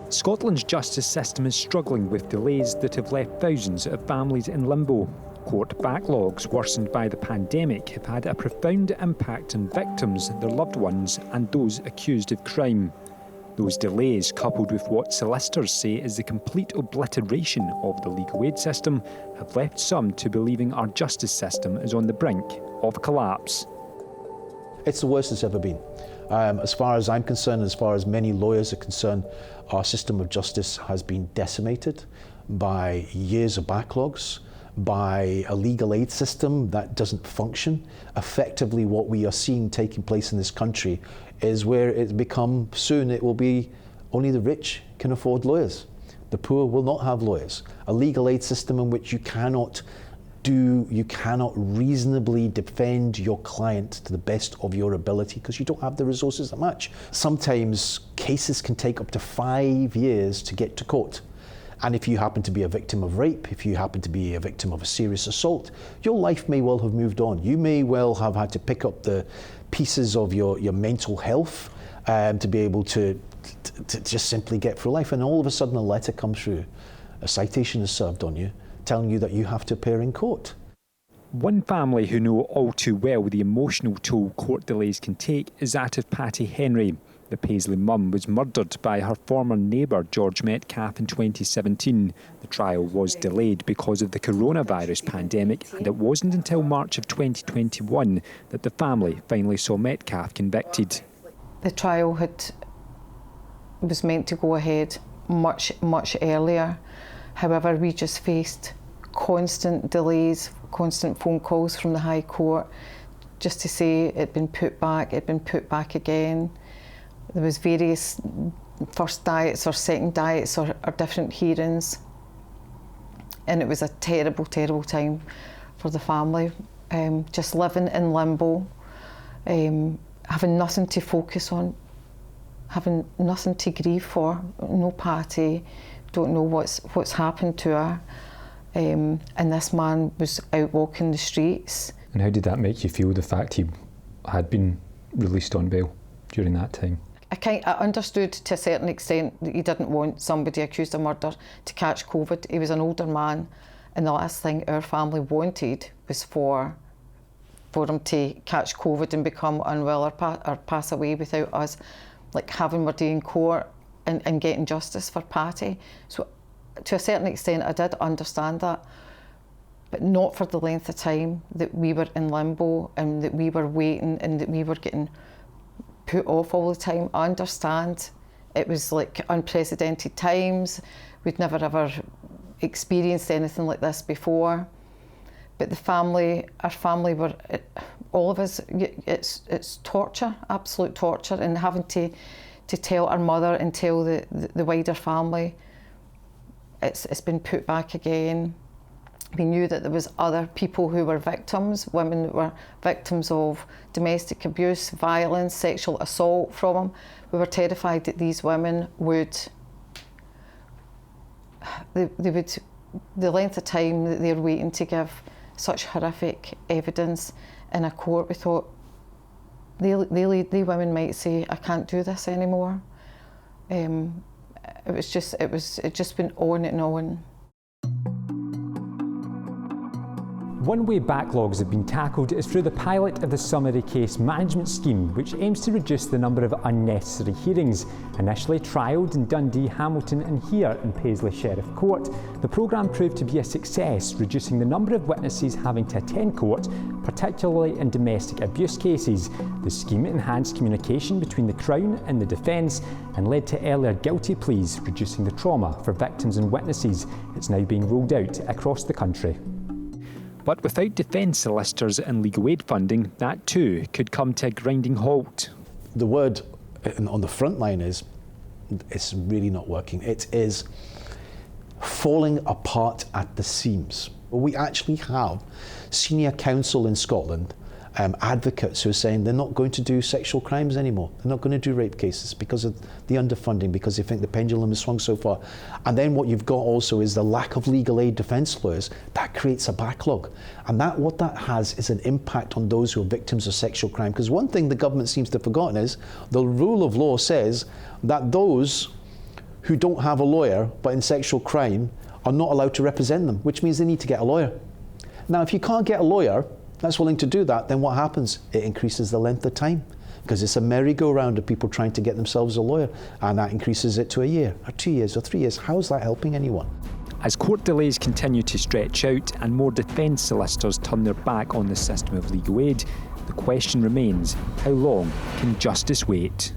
Scotland's justice system is struggling with delays that have left thousands of families in limbo. Court backlogs, worsened by the pandemic, have had a profound impact on victims, their loved ones, and those accused of crime. Those delays, coupled with what solicitors say is the complete obliteration of the legal aid system, have left some to believing our justice system is on the brink of collapse. It's the worst it's ever been. As far as I'm concerned, as far as many lawyers are concerned, our system of justice has been decimated by years of backlogs, by a legal aid system that doesn't function. Effectively, what we are seeing taking place in this country is where it will be only the rich can afford lawyers. The poor will not have lawyers. A legal aid system in which you cannot reasonably defend your client to the best of your ability because you don't have the resources that match. Sometimes cases can take up to 5 years to get to court. And if you happen to be a victim of rape, if you happen to be a victim of a serious assault, your life may well have moved on. You may well have had to pick up the pieces of your mental health to be able to just simply get through life. And all of a sudden a letter comes through, a citation is served on you, telling you that you have to appear in court. One family who know all too well the emotional toll court delays can take is that of Patty Henry. The Paisley mum was murdered by her former neighbour George Metcalfe in 2017. The trial was delayed because of the coronavirus pandemic, and it wasn't until March of 2021 that the family finally saw Metcalfe convicted. The trial was meant to go ahead much earlier. However, we just faced constant delays, constant phone calls from the High Court just to say it'd been put back again. There was various first diets or second diets or different hearings, and it was a terrible time for the family, just living in limbo, having nothing to focus on, having nothing to grieve for, no Patty, don't know what's happened to her, and this man was out walking the streets. And how did that make you feel, the fact he had been released on bail during that time? I understood to a certain extent that he didn't want somebody accused of murder to catch COVID. He was an older man, and the last thing our family wanted was for him to catch COVID and become unwell or pass away without us having our day in court and getting justice for Patty. So to a certain extent I did understand that, but not for the length of time that we were in limbo and that we were waiting and that we were getting put off all the time. I understand it was unprecedented times. We'd never ever experienced anything like this before. But our family were, all of us, it's torture, absolute torture, and having to tell our mother and tell the wider family it's been put back again. We knew that there was other people who were victims, women that were victims of domestic abuse, violence, sexual assault from him. We were terrified that these women the length of time that they're waiting to give such horrific evidence in a court, we thought they women might say, I can't do this anymore. It just been on and on. One way backlogs have been tackled is through the pilot of the Summary Case Management Scheme, which aims to reduce the number of unnecessary hearings. Initially trialled in Dundee, Hamilton and here in Paisley Sheriff Court, the programme proved to be a success, reducing the number of witnesses having to attend court, particularly in domestic abuse cases. The scheme enhanced communication between the Crown and the defence and led to earlier guilty pleas, reducing the trauma for victims and witnesses. It's now being rolled out across the country. But without defence solicitors and legal aid funding, that too could come to a grinding halt. The word on the front line is, it's really not working. It is falling apart at the seams. We actually have senior counsel in Scotland, advocates who are saying they're not going to do sexual crimes anymore. They're not going to do rape cases because of the underfunding, because they think the pendulum has swung so far. And then what you've got also is the lack of legal aid defence lawyers. That creates a backlog. And what that has is an impact on those who are victims of sexual crime. Because one thing the government seems to have forgotten is the rule of law says that those who don't have a lawyer but in sexual crime are not allowed to represent them, which means they need to get a lawyer. Now, if you can't get a lawyer that's willing to do that, then what happens? It increases the length of time, because it's a merry-go-round of people trying to get themselves a lawyer, and that increases it to a year, or 2 years, or 3 years. How is that helping anyone? As court delays continue to stretch out and more defence solicitors turn their back on the system of legal aid, the question remains, how long can justice wait?